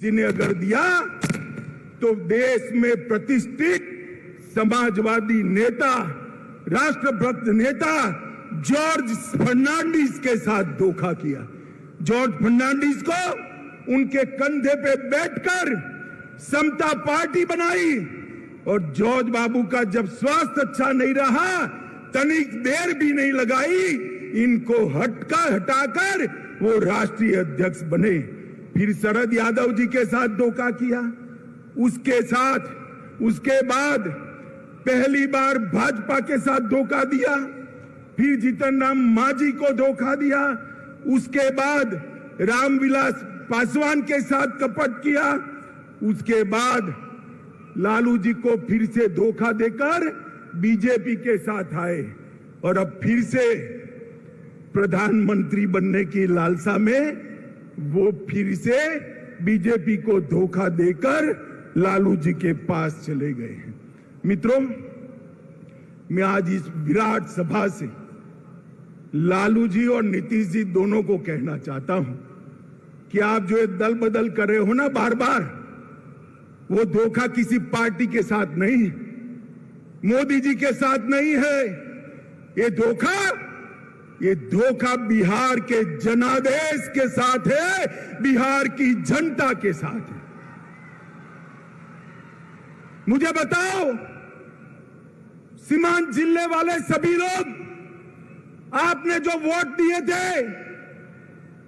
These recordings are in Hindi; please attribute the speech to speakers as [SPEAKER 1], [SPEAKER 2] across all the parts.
[SPEAKER 1] जी ने अगर दिया तो देश में प्रतिष्ठित समाजवादी नेता, राष्ट्रभक्त नेता जॉर्ज फर्नांडिस के साथ धोखा किया। जॉर्ज फर्नांडिस को उनके कंधे पे बैठकर समता पार्टी बनाई और जॉर्ज बाबू का जब स्वास्थ्य अच्छा नहीं रहा, तनिक देर भी नहीं लगाई, इनको हटाकर वो राष्ट्रीय अध्यक्ष बने। फिर शरद यादव जी के साथ धोखा किया, उसके बाद पहली बार भाजपा के साथ धोखा दिया, फिर जीतन राम मांझी को धोखा दिया, उसके बाद रामविलास पासवान के साथ कपट किया, उसके बाद लालू जी को फिर से धोखा देकर बीजेपी के साथ आए और अब फिर से प्रधानमंत्री बनने की लालसा में वो फिर से बीजेपी को धोखा देकर लालू जी के पास चले गए हैं। मित्रों, मैं आज इस विराट सभा से लालू जी और नीतीश जी दोनों को कहना चाहता हूं कि आप जो ये दल बदल कर रहे हो ना बार बार, वो धोखा किसी पार्टी के साथ नहीं, मोदी जी के साथ नहीं है। ये धोखा बिहार के जनादेश के साथ है, बिहार की जनता के साथ है। मुझे बताओ, सीमांत जिले वाले सभी लोग आपने जो वोट दिए थे,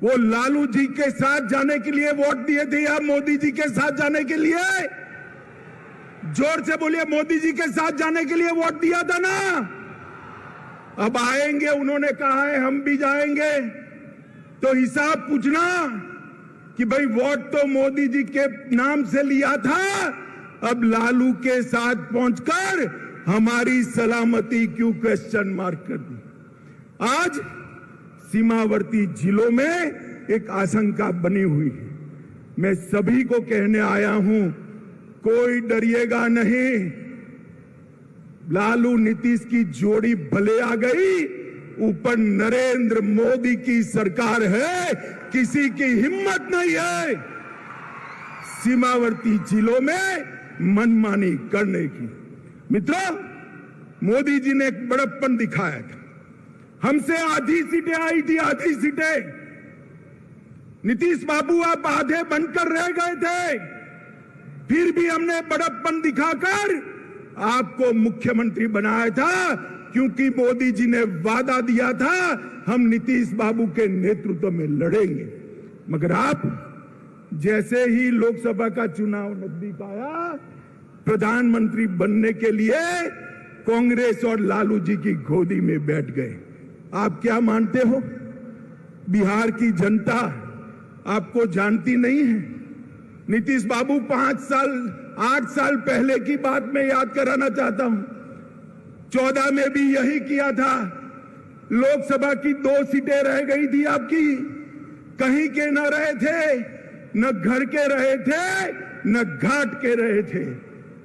[SPEAKER 1] वो लालू जी के साथ जाने के लिए वोट दिए थे या मोदी जी के साथ जाने के लिए? जोर से बोलिए, मोदी जी के साथ जाने के लिए वोट दिया था ना? अब आएंगे, उन्होंने कहा है हम भी जाएंगे, तो हिसाब पूछना कि भाई वोट तो मोदी जी के नाम से लिया था, अब लालू के साथ पहुंचकर हमारी सलामती क्यों क्वेश्चन मार्क कर दी? आज सीमावर्ती जिलों में एक आशंका बनी हुई है। मैं सभी को कहने आया हूं, कोई डरिएगा नहीं। लालू नीतीश की जोड़ी भले आ गई, ऊपर नरेंद्र मोदी की सरकार है, किसी की हिम्मत नहीं है सीमावर्ती जिलों में मनमानी करने की। मित्रों, मोदी जी ने एक बड़प्पन दिखाया था, हमसे आधी सीटें आई थी, आधी सीटें। नीतीश बाबू आप आधे बनकर रह गए थे, फिर भी हमने बड़प्पन दिखाकर आपको मुख्यमंत्री बनाया था, क्योंकि मोदी जी ने वादा दिया था हम नीतीश बाबू के नेतृत्व में लड़ेंगे। मगर आप जैसे ही लोकसभा का चुनाव नजदीक आया, प्रधानमंत्री बनने के लिए कांग्रेस और लालू जी की गोदी में बैठ गए। आप क्या मानते हो, बिहार की जनता आपको जानती नहीं है? नीतीश बाबू 8 साल पहले की बात मैं याद कराना चाहता हूं। 14 में भी यही किया था। लोकसभा की 2 सीटें रह गई थी आपकी, कहीं के न रहे थे, न घर के रहे थे, न घाट के रहे थे।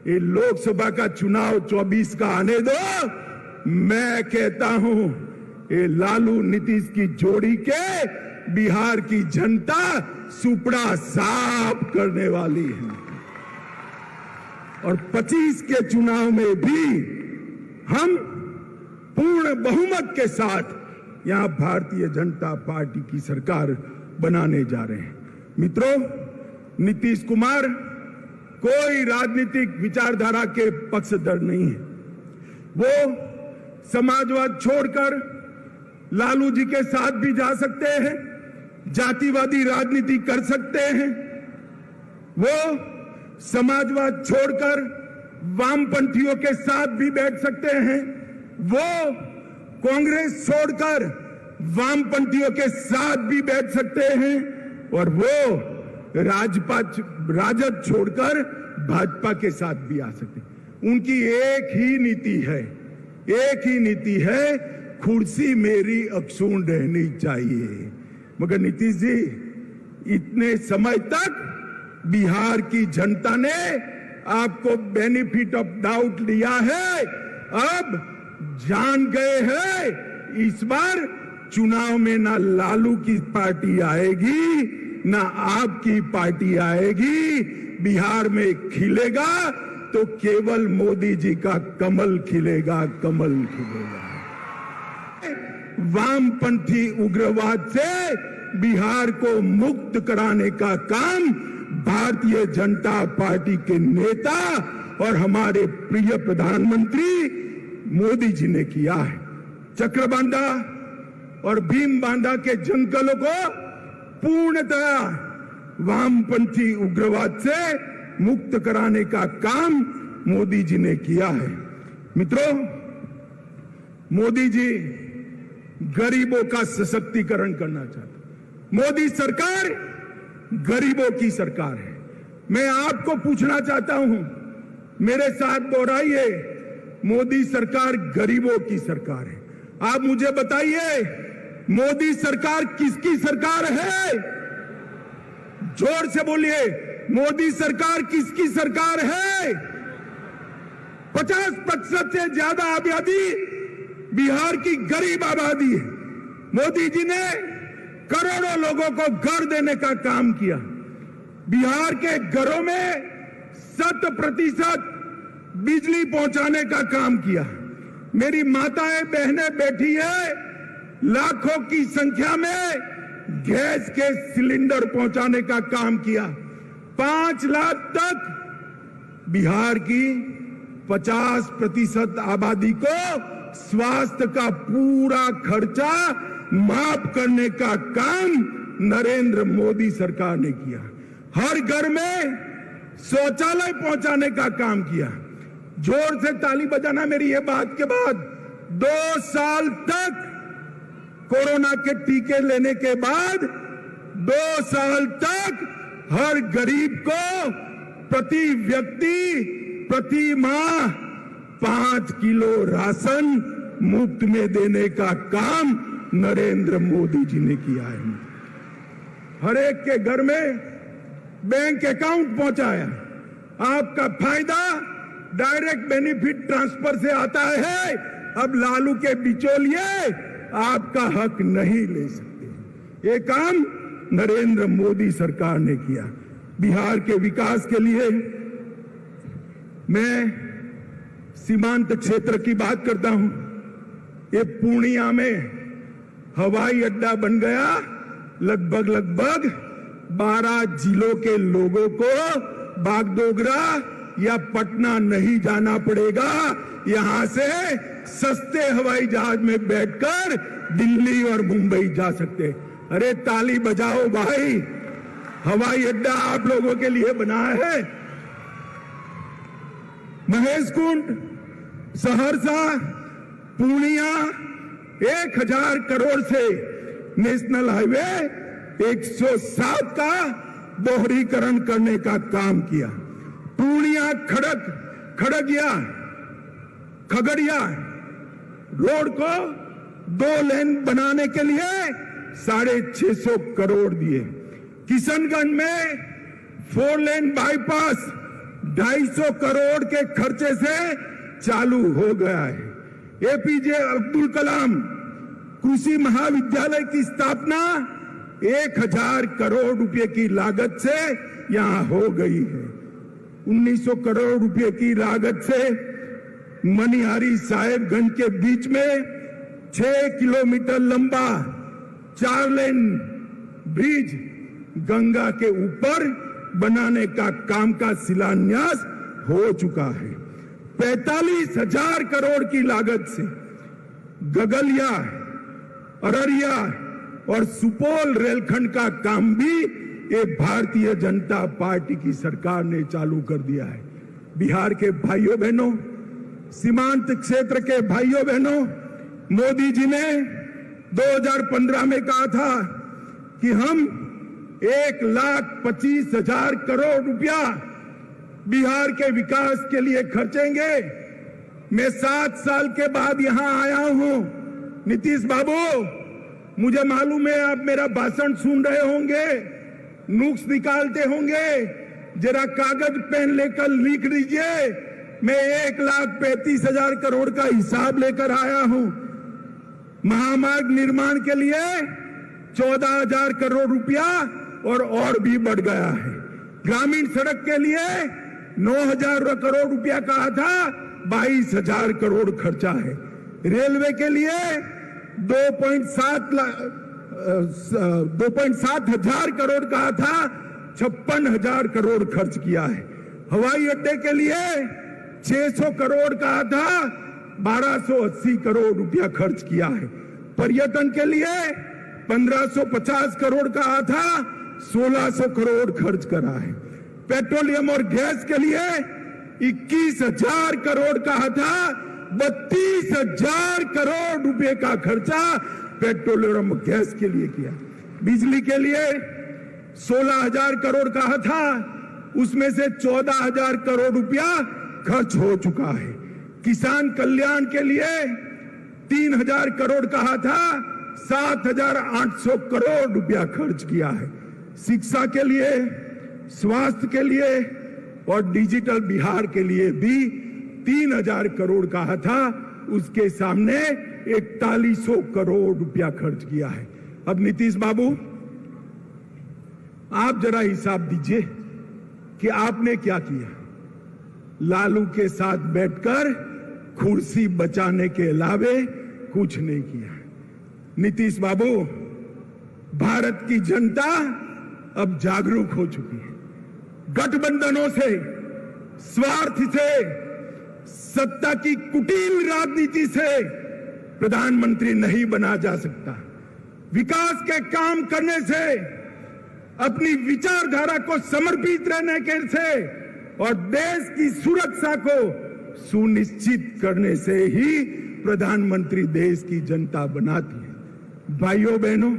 [SPEAKER 1] ये लोकसभा का चुनाव 24 का आने दो। मैं कहता हूं, ये लालू नीतीश की जोड़ी के बिहार की जनता सुपड़ा साफ करने वाली है और 25 के चुनाव में भी हम पूर्ण बहुमत के साथ यहां भारतीय जनता पार्टी की सरकार बनाने जा रहे हैं। मित्रों, नीतीश कुमार कोई राजनीतिक विचारधारा के पक्षधर नहीं है। वो समाजवाद छोड़कर लालू जी के साथ भी जा सकते हैं, जातिवादी राजनीति कर सकते हैं। वो समाजवाद छोड़कर वामपंथियों के साथ भी बैठ सकते हैं। वो कांग्रेस छोड़कर वामपंथियों के साथ भी बैठ सकते हैं और वो राजद छोड़कर भाजपा के साथ भी आ सकते हैं। उनकी एक ही नीति है, कुर्सी मेरी अक्षुण रहनी चाहिए। मगर नीतीश जी, इतने समय तक बिहार की जनता ने आपको बेनिफिट ऑफ डाउट लिया है, अब जान गए हैं इस बार चुनाव में ना लालू की पार्टी आएगी ना आपकी पार्टी आएगी। बिहार में खिलेगा तो केवल मोदी जी का कमल खिलेगा, कमल खिलेगा। वामपंथी उग्रवाद से बिहार को मुक्त कराने का काम भारतीय जनता पार्टी के नेता और हमारे प्रिय प्रधानमंत्री मोदी जी ने किया है। चक्रबांधा और भीमबांधा के जंगलों को पूर्णतः वामपंथी उग्रवाद से मुक्त कराने का काम मोदी जी ने किया है। मित्रों, मोदी जी गरीबों का सशक्तिकरण करना चाहते। मोदी सरकार गरीबों की सरकार है। मैं आपको पूछना चाहता हूं, मेरे साथ दोहराइए, मोदी सरकार गरीबों की सरकार है। आप मुझे बताइए, मोदी सरकार किसकी सरकार है? जोर से बोलिए, मोदी सरकार किसकी सरकार है? 50% से ज्यादा आबादी बिहार की गरीब आबादी है। मोदी जी ने करोड़ों लोगों को घर देने का काम किया। बिहार के घरों में 100% बिजली पहुंचाने का काम किया। मेरी माताएं बहनें बैठी है, लाखों की संख्या में गैस के सिलेंडर पहुंचाने का काम किया। 5 लाख तक बिहार की 50% आबादी को स्वास्थ्य का पूरा खर्चा माफ करने का काम नरेंद्र मोदी सरकार ने किया। हर घर में शौचालय पहुंचाने का काम किया। जोर से ताली बजाना मेरी ये बात के बाद। 2 साल तक कोरोना के टीके लेने के बाद 2 साल तक हर गरीब को प्रति व्यक्ति प्रति माह 5 किलो राशन मुफ्त में देने का काम नरेंद्र मोदी जी ने किया है। हर एक के घर में बैंक अकाउंट पहुंचाया। आपका फायदा डायरेक्ट बेनिफिट ट्रांसफर से आता है। अब लालू के बिचौलिए आपका हक नहीं ले सकते। ये काम नरेंद्र मोदी सरकार ने किया। बिहार के विकास के लिए मैं सीमांत क्षेत्र की बात करता हूं। ये पूर्णिया में हवाई अड्डा बन गया। लगभग 12 जिलों के लोगों को बागडोगरा या पटना नहीं जाना पड़ेगा। यहां से सस्ते हवाई जहाज में बैठकर दिल्ली और मुंबई जा सकते। अरे ताली बजाओ भाई, हवाई अड्डा आप लोगों के लिए बना है। महेशकुंड, सहरसा, पूर्णिया 1000 करोड़ से नेशनल हाईवे 107 का दोहरीकरण करने का काम किया। पूर्णिया खगड़िया रोड को 2 लेन बनाने के लिए 650 करोड़ दिए। किशनगंज में 4 लेन बाईपास 250 करोड़ के खर्चे से चालू हो गया है। एपीजे अब्दुल कलाम कृषि महाविद्यालय की स्थापना 1000 करोड़ रुपए की लागत से यहां हो गई है। 1900 करोड़ रुपए की लागत से मनिहारी साहेबगंज के बीच में 6 किलोमीटर लंबा 4 लेन ब्रिज गंगा के ऊपर बनाने का काम का शिलान्यास हो चुका है। 45,000 करोड़ की लागत से गगलिया, अररिया और सुपौल रेलखंड का काम भी ये भारतीय जनता पार्टी की सरकार ने चालू कर दिया है। बिहार के भाइयों बहनों, सीमांत क्षेत्र के भाइयों बहनों, मोदी जी ने 2015 में कहा था कि हम 1,25,000 करोड़ रुपया बिहार के विकास के लिए खर्चेंगे। मैं 7 साल के बाद यहां आया हूं। नीतीश बाबू, मुझे मालूम है आप मेरा भाषण सुन रहे होंगे, नुक्स निकालते होंगे। जरा कागज पेन लेकर लिख लीजिए। मैं 1,35,000 करोड़ का हिसाब लेकर आया हूं। महामार्ग निर्माण के लिए 14,000 करोड़ रुपया और भी बढ़ गया है। ग्रामीण सड़क के लिए 9,000 करोड़ रुपया कहा था, 22,000 करोड़ खर्चा है। रेलवे के लिए 2.7 हजार करोड़ कहा था, 56,000 करोड़ खर्च किया है। हवाई अड्डे के लिए 600 करोड़ कहा था, 1280 करोड़ रुपया खर्च किया है। पर्यटन के लिए 1550 करोड़ कहा था, 1600 करोड़ खर्च करा है। पेट्रोलियम और गैस के लिए 21,000 करोड़ कहा था, 32,000 करोड़ रुपए का खर्चा पेट्रोलियम और गैस के लिए किया। बिजली के लिए 16,000 करोड़ कहा था, उसमें से 14,000 करोड़ रुपया खर्च हो चुका है। किसान कल्याण के लिए 3,000 करोड़ कहा था, 7,800 करोड़ रुपया खर्च किया है। शिक्षा के लिए, स्वास्थ्य के लिए और डिजिटल बिहार के लिए भी 3,000 करोड़ कहा था, उसके सामने 4100 करोड़ रुपया खर्च किया है। अब नीतीश बाबू, आप जरा हिसाब दीजिए कि आपने क्या किया। लालू के साथ बैठकर कुर्सी बचाने के अलावे कुछ नहीं किया। नीतीश बाबू, भारत की जनता अब जागरूक हो चुकी है। गठबंधनों से, स्वार्थ से, सत्ता की कुटिल राजनीति से प्रधानमंत्री नहीं बना जा सकता। विकास के काम करने से, अपनी विचारधारा को समर्पित रहने के से और देश की सुरक्षा को सुनिश्चित करने से ही प्रधानमंत्री देश की जनता बनाती है। भाइयों बहनों,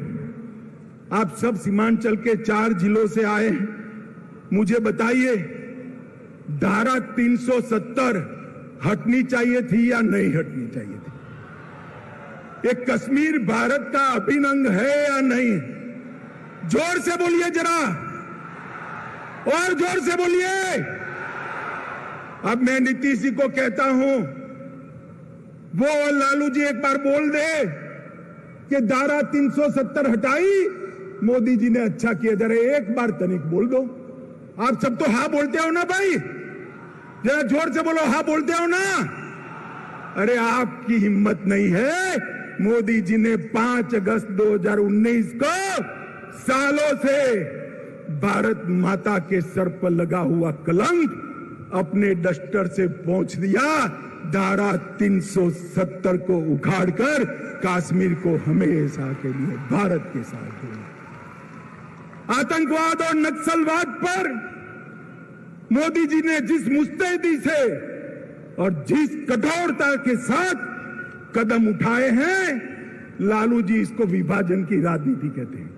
[SPEAKER 1] आप सब सीमांचल के 4 जिलों से आए हैं। मुझे बताइए, धारा 370 हटनी चाहिए थी या नहीं हटनी चाहिए थी? एक कश्मीर भारत का अभिन्न अंग है या नहीं? जोर से बोलिए जरा, और जोर से बोलिए। अब मैं नीतीश जी को कहता हूं, वो लालू जी एक बार बोल दे कि धारा 370 हटाई, मोदी जी ने अच्छा किया। जरा एक बार तनिक बोल दो। आप सब तो हाँ बोलते हो ना भाई? जरा जोर से बोलो, हाँ बोलते हो ना? अरे आपकी हिम्मत नहीं है। मोदी जी ने 5 अगस्त 2019 को सालों से भारत माता के सर पर लगा हुआ कलंक अपने डस्टर से पोंछ दिया। धारा 370 को उखाड़कर कश्मीर को हमेशा के लिए भारत के साथ जोड़ा। आतंकवाद और नक्सलवाद पर मोदी जी ने जिस मुस्तैदी से और जिस कठोरता के साथ कदम उठाए हैं, लालू जी इसको विभाजन की राजनीति कहते हैं।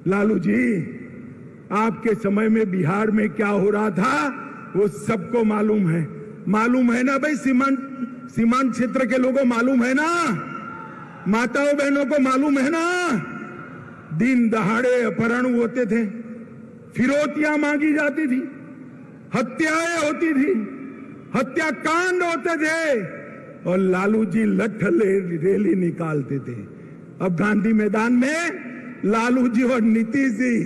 [SPEAKER 1] लालू जी, आपके समय में बिहार में क्या हो रहा था वो सबको मालूम है। मालूम है ना भाई? सीमांत क्षेत्र के लोगों मालूम है ना? माताओं बहनों को मालूम है ना? दिन दहाड़े अपहरण होते थे, फिरौतियां मांगी जाती थी, हत्याएं होती थी, हत्याकांड होते थे, और लालू जी लठ रैली निकालते थे। अब गांधी मैदान में लालू जी और नीतीश जी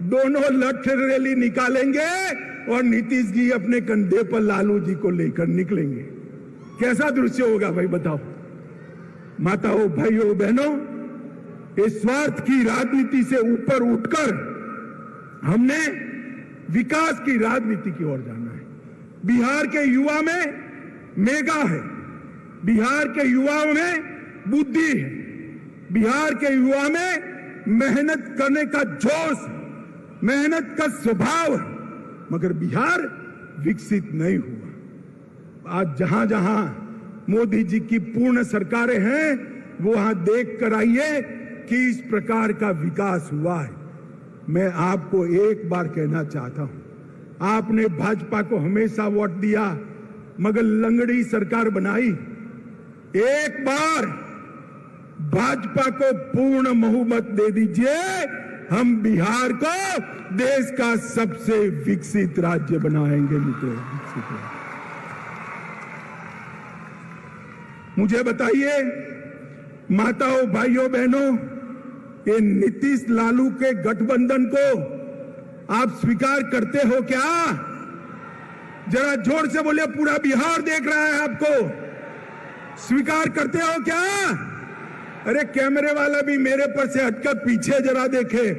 [SPEAKER 1] दोनों लठ रैली निकालेंगे और नीतीश जी अपने कंधे पर लालू जी को लेकर निकलेंगे। कैसा दृश्य होगा भाई, बताओ। माताओं, भाइयों, बहनों, इस स्वार्थ की राजनीति से ऊपर उठकर हमने विकास की राजनीति की ओर जाना है। बिहार के युवा में मेगा है, बिहार के युवाओं में बुद्धि है, बिहार के युवा में मेहनत करने का जोश, मेहनत का स्वभाव है, मगर बिहार विकसित नहीं हुआ। आज जहां जहां मोदी जी की पूर्ण सरकारें हैं, वहां देख कर आइए कि इस प्रकार का विकास हुआ है। मैं आपको एक बार कहना चाहता हूं, आपने भाजपा को हमेशा वोट दिया, मगर लंगड़ी सरकार बनाई। एक बार भाजपा को पूर्ण बहुमत दे दीजिए, हम बिहार को देश का सबसे विकसित राज्य बनाएंगे। मित्रों, मुझे बताइए, माताओं, भाइयों, बहनों, ये नीतीश लालू के गठबंधन को आप स्वीकार करते हो क्या? जरा जोर से बोलिए, पूरा बिहार देख रहा है आपको। स्वीकार करते हो क्या? अरे कैमरे वाला भी मेरे पर से हटकर पीछे जरा देखे।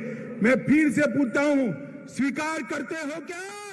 [SPEAKER 1] मैं फिर से पूछता हूं, स्वीकार करते हो क्या?